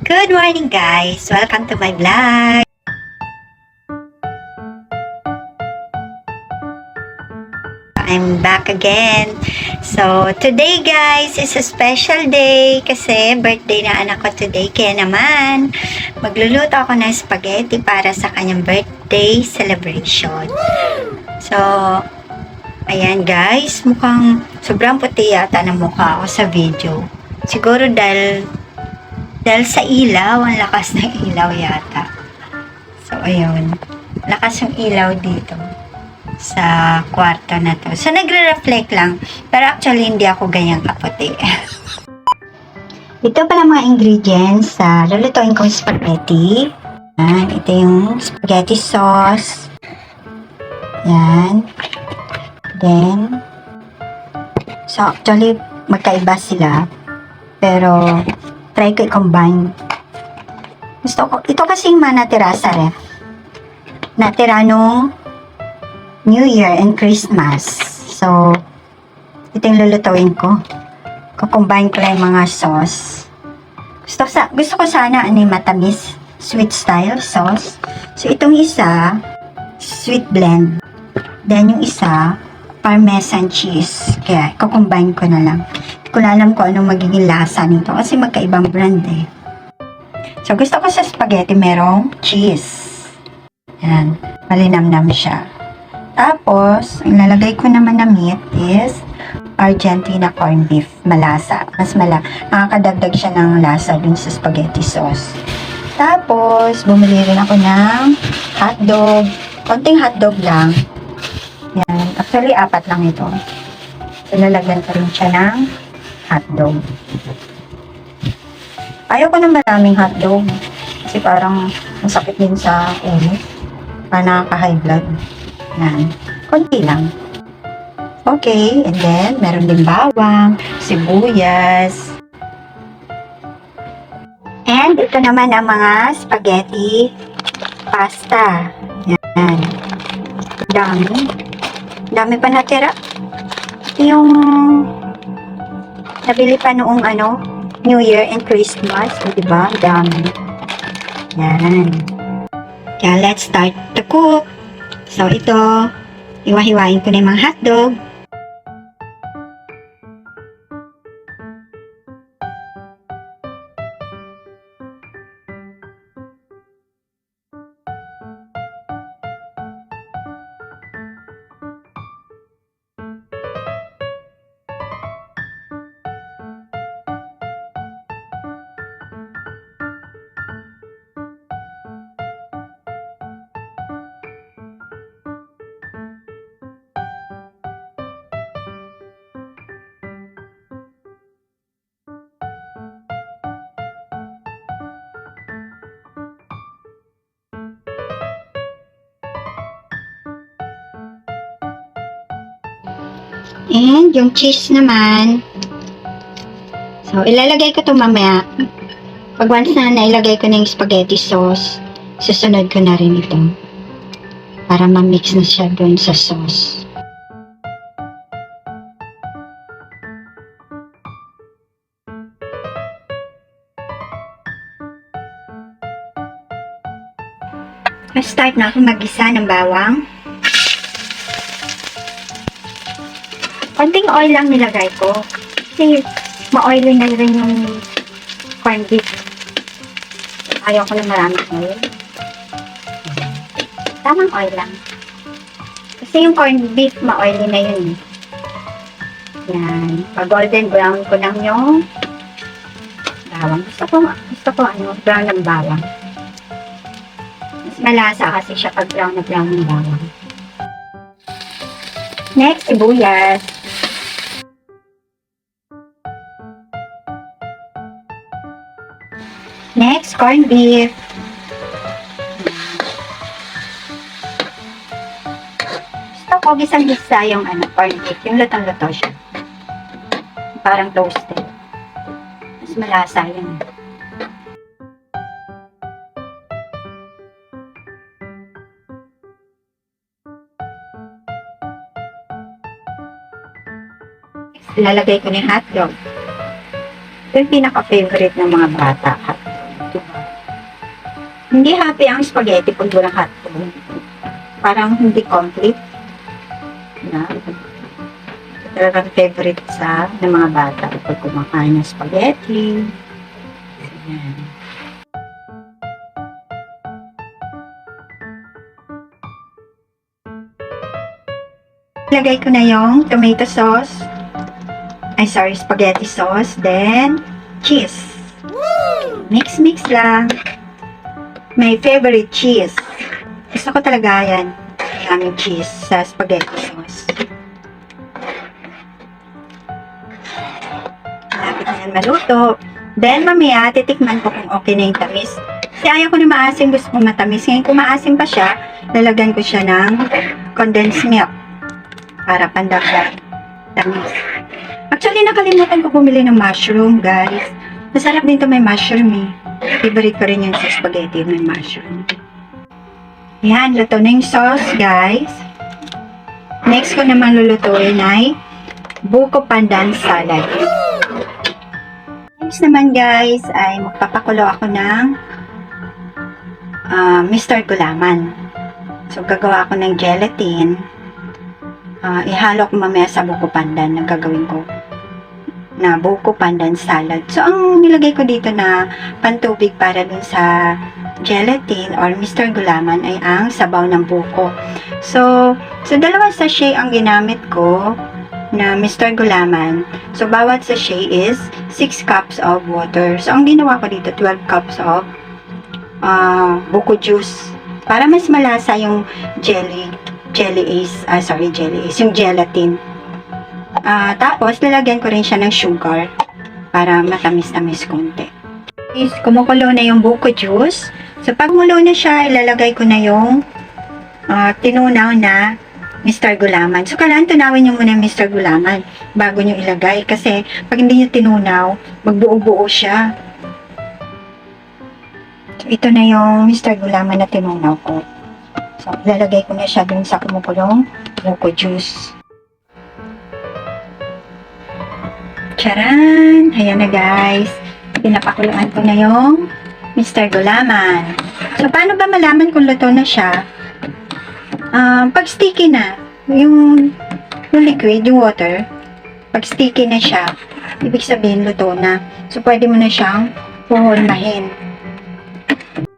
Good morning guys! Welcome to my vlog! I'm back again. So, today guys is a special day kasi birthday na anak ko today. Kaya naman, magluluto ako ng spaghetti para sa kanyang birthday celebration. So, ayan guys, mukhang sobrang puti yata ng mukha ako sa video. Siguro dahil sa ilaw, ang lakas ng ilaw yata. So, ayun. Lakas yung ilaw dito sa kwarto na to. So, nagre-reflect lang. Pero actually, hindi ako ganyan kaputi. Ito pala mga ingredients sa lulutuin kong spaghetti. Yan. Ito yung spaghetti sauce. Yan. Then, so actually, magkaiba sila. Pero, try ko i-combine. Gusto ko, ito kasing manatira sa ref. Natira nung New Year and Christmas. So, ito yung lulutuin ko. Kukombine ko lang yung mga sauce. Gusto ko sana matamis, sweet style sauce. So, itong isa, sweet blend. Then, yung isa, parmesan cheese. Kaya, kukombine ko na lang. Hindi ko na alam kung anong magiging lasa nito kasi magkaibang brand eh. So, gusto ko sa spaghetti merong cheese. Yan. Malinamnam siya. Tapos, ang lalagay ko naman na meat is Argentina corned beef. Malasa. Nakakadagdag siya ng lasa dun sa spaghetti sauce. Tapos, bumili rin ako ng hotdog. Konting hotdog lang. Yan. Actually, 4 lang ito. So, lalagyan ko rin siya ng hotdog. Ayaw ko ng maraming hotdog. Kasi parang masakit din sa ulo. Parang nakaka-high blood. Yan. Konti lang. Okay. And then, meron din bawang, sibuyas. And ito naman ang mga spaghetti pasta. Yan. Dami. Dami pa natira. Yung nabili pa noong New Year and Christmas. O, diba? Dami. Yan. Kaya let's start to cook. So, ito, iwahiwain ko na yung mga hotdog. And yung cheese naman. So, ilalagay ko ito mamaya. Pag once na nailagay ko na yung spaghetti sauce, susunod ko na rin ito. Para ma-mix na siya doon sa sauce. Start na ako mag-isa ng bawang. Konting oil lang nilagay ko. Kasi ma-oily na rin yung corned beef. Ayaw ko na maraming oil. Tamang oil lang. Kasi yung corned beef, ma-oily na yun. Yan. Pag-golden brown ko lang yung bawang. Gusto ko brown ng bawang. Mas malasa kasi siya pag brown na brown ng bawang. Next, sibuyas. Next, corned beef. Gusto ko gisang-gisa yung corned beef. Yung lutong-luto siya. Parang toasted. Mas malasa yun. Lalagay ko na yung hotdog. Ito yung pinaka-favorite ng mga bata. Ito Hindi happy ang spaghetti pag walang hotdog. Parang hindi complete. Na? Talagang favorite ng mga bata pag kumakain ng spaghetti. Ayan. Lagay ko na yung tomato sauce. Spaghetti sauce. Then, cheese. Mix lang. My favorite cheese. Gusto ko talaga yan. Yung cheese sa spaghetti sauce. Malapit na yan maluto. Then, mamaya, titikman ko kung okay na yung tamis. Kasi ayaw ko na maasim, gusto ko matamis. Ngayon, kung maasim pa siya, lalagyan ko siya ng condensed milk para pandagdag tamis. Actually, nakalimutan ko bumili ng mushroom, guys. Masarap din ito may mushroom eh. Favorite ko rin yung sa spaghetti may mushroom. Yan, luto na yung sauce, guys. Next ko naman lulutuin ay buko pandan salad. Next naman, guys, ay magpapakulo ako ng Mr. Gulaman. So, gagawa ako ng gelatin. Ihalo ko mamaya sa buko pandan na gagawin ko na buko pandan salad. So, ang nilagay ko dito na pantubig para dun sa gelatin or Mr. Gulaman ay ang sabaw ng buko. So dalawang sachet ang ginamit ko na Mr. Gulaman. So, bawat sachet is 6 cups of water. So, ang ginawa ko dito, 12 cups of buko juice. Para mas malasa yung yung gelatin. Tapos, lalagyan ko rin siya ng sugar para matamis-tamis konti. Is kumukulo na yung buko juice. So, pag mulo na siya, ilalagay ko na yung tinunaw na Mr. Gulaman. So, kailangan tunawin nyo muna yung Mr. Gulaman bago nyo ilagay. Kasi, pag hindi nyo tinunaw, magbuo-buo siya. So, ito na yung Mr. Gulaman na tinunaw ko. So, ilalagay ko na siya dun sa kumukulong buko juice. Charan! Ayan na, guys. Pinapakuluan ko na yung Mr. Gulaman. So, paano ba malaman kung luto na siya? Pag sticky na, yung liquid, yung water, pag sticky na siya, ibig sabihin luto na. So, pwede mo na siyang puhulmahin.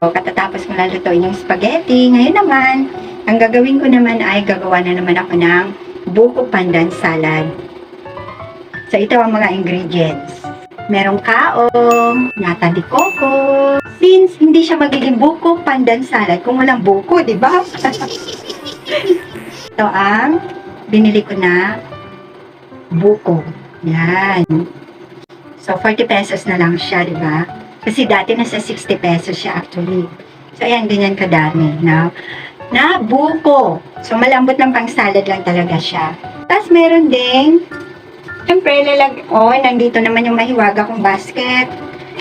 So, katatapos ko na lutuin yung spaghetti. Ngayon naman, ang gagawin ko naman ay gagawa na naman ako ng buko pandan salad. So, ito ang mga ingredients. Merong kaong, nata de coco. Since hindi siya magiging buko pandan salad kung walang buko, di ba? Ito ang binili ko na buko. Yan. So, 40 pesos na lang siya, di ba? Kasi dati nasa 60 pesos siya actually. So, ayan, ganyan kadami. Na buko. So, malambot lang pang salad lang talaga siya. Tapos, meron ding siyempre, nandito naman yung mahiwaga kong basket.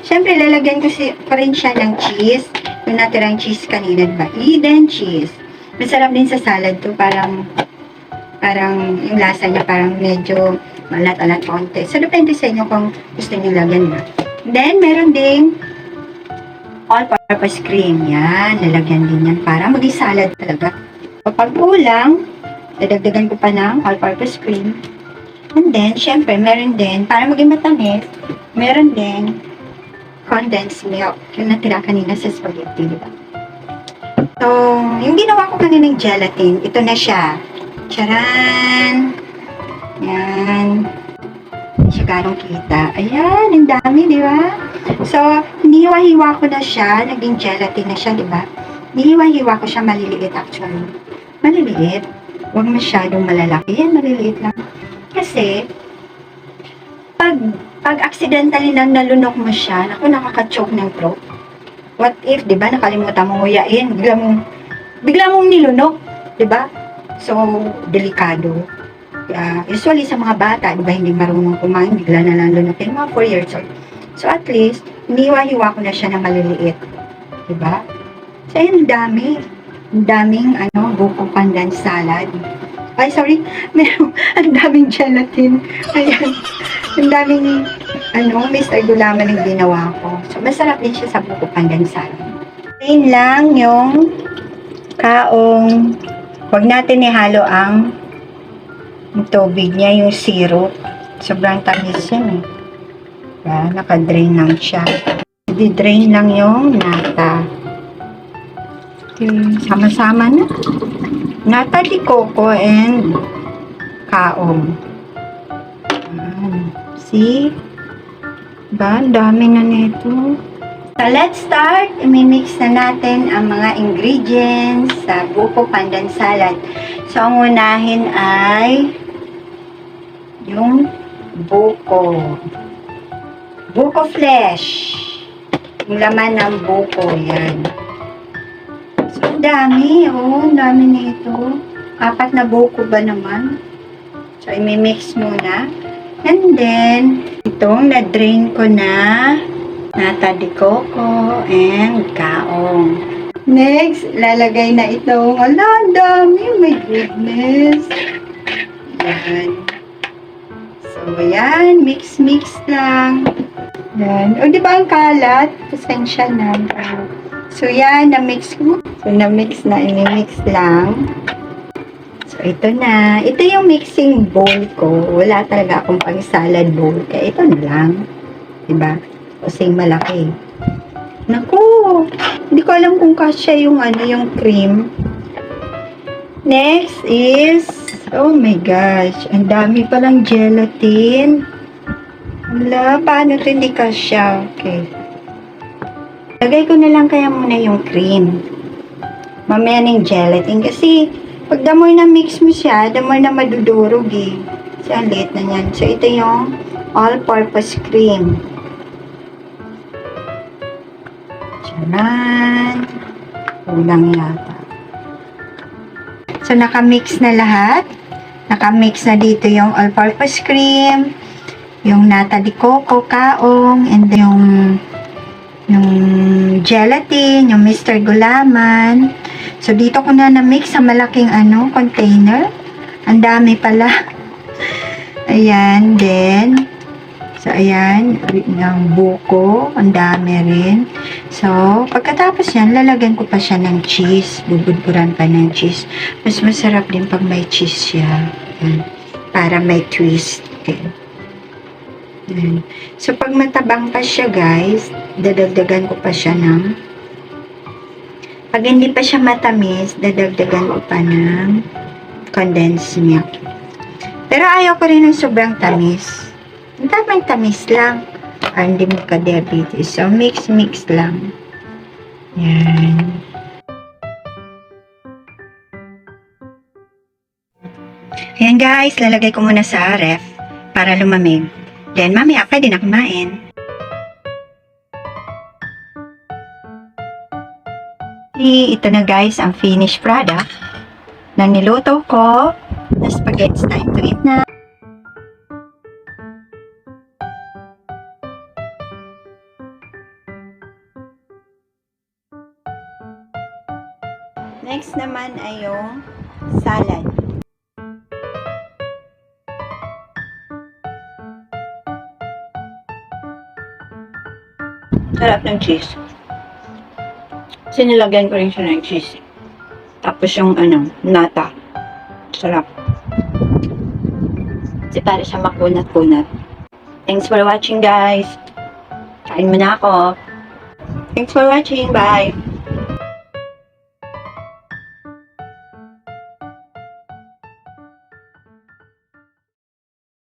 Siyempre, lalagyan ko rin siya ng cheese. Yung natirang cheese kanina, diba? Eden cheese. Masarap din sa salad to. Parang yung lasa niya parang medyo malat-alat konti. So, depende sa inyo kung gusto niyo lagyan na. Then, meron ding all-purpose cream. Yan, lalagyan din yan para maging salad talaga. Kapag kulang, dadagdagan ko pa ng all-purpose cream. And then, syempre, meron din, para maging matamis, meron din condensed milk. Yung natira kanina sa spaghetti, diba? So, yung ginawa ko kanina ng gelatin, ito na siya. Charan! Yan. Hindi siya ganong kita. Ayan, ang dami, diba? So, hiniwa-hiwa ko na siya, naging gelatin na siya, diba? Hiniwa-hiwa ko siya, maliliit actually. Maliliit. Huwag masyadong malalaki. Yan, maliliit lang. Kasi, pag accidentally nang nalunok mo siya, naku, nakaka-choke ng throat. What if, di ba, nakalimutan mong nguyain, bigla mong nilunok, di ba? So, delikado. Usually sa mga bata, di ba, hindi marunong kumain, bigla na lang lunokin, mga 4 years old. So, at least, hiniwa-hiwa ko na siya na maliliit. Di ba? So, ayun, ang daming, buko pandan salad. Ay, sorry. Ang daming gelatin. Ayan. Ang daming, Mr. Gulaman ang ginawa ko. So, masarap din siya sa buko pandan salad. Plain lang yung kaong. Huwag natin ihalo ang tubig niya, yung syrup. Sobrang tamis yan eh. Diba? Naka-drain lang siya. Di-drain lang yung nata. Okay, sama-sama na. Nata di coco and kaong. See? Diba? Ang dami na nito. So, let's start. I-mix na natin ang mga ingredients sa buko pandan salad. So, ang unahin ay yung buko. Buko flesh. Yung laman ng buko. Yan. So, ang dami. Oh, ang dami nito. 4 na buko ba naman? So, i-mix muna. And then, itong na-drain ko na nata de coco and kaong. Next, lalagay na itong, ala, ang dami, my goodness. Yan. So, yan, mix lang. Yan. O, di ba ang kalat? Pasensya na. So, yan, na-mix ko. So, na-mix na, i-mix lang. So, ito na. Ito yung mixing bowl ko. Wala talaga akong pang-salad bowl. Kaya ito na lang. Diba? Kasing malaki. Naku! Hindi ko alam kung kasya yung yung cream. Next is, oh my gosh, ang dami palang gelatin. Wala, paano ito hindi kasya? Okay. Lagay ko na lang kaya muna yung cream. Mamaya ng gelatin. Kasi, pag damoy na mix mo siya, damoy na madudurog eh. Kasi ang liit na yan. So, ito yung all-purpose cream. Charan. Kulang yata. So, nakamix na lahat. Nakamix na dito yung all-purpose cream, yung nata de coco, kaong, and then yung gelatin, yung Mr. Gulaman. So, dito ko na na-mix sa malaking container. Ang dami pala. Ayan, then, so, ayan, yung buko, ang dami rin. So, pagkatapos yan, lalagyan ko pa siya ng cheese. Bubudburan pa ng cheese. Mas masarap din pag may cheese siya. Ayan, para may twist. Okay. Ayan. So, pag matabang pa siya, guys, dadagdagan ko pa siya ng, pag hindi pa siya matamis, dadagdagan ko pa ng condensed milk. Pero ayaw ko rin ng sobrang tamis. Tamang tamis lang. Hindi mo ka-diabetes. So, mix lang. Yan. Ayan guys, lalagay ko muna sa ref para lumamig. Then, mamaya pwede na kumain. Ito na guys ang finished product na niluto ko na spaghetti. Time to eat na. Next naman ay yung salad. Sarap ng cheese. Kasi nilagyan ko rin siya ng cheese. Tapos yung nata. Sarap. Kasi para siya makunat-kunat. Thanks for watching guys. Kain muna ako. Thanks for watching. Bye.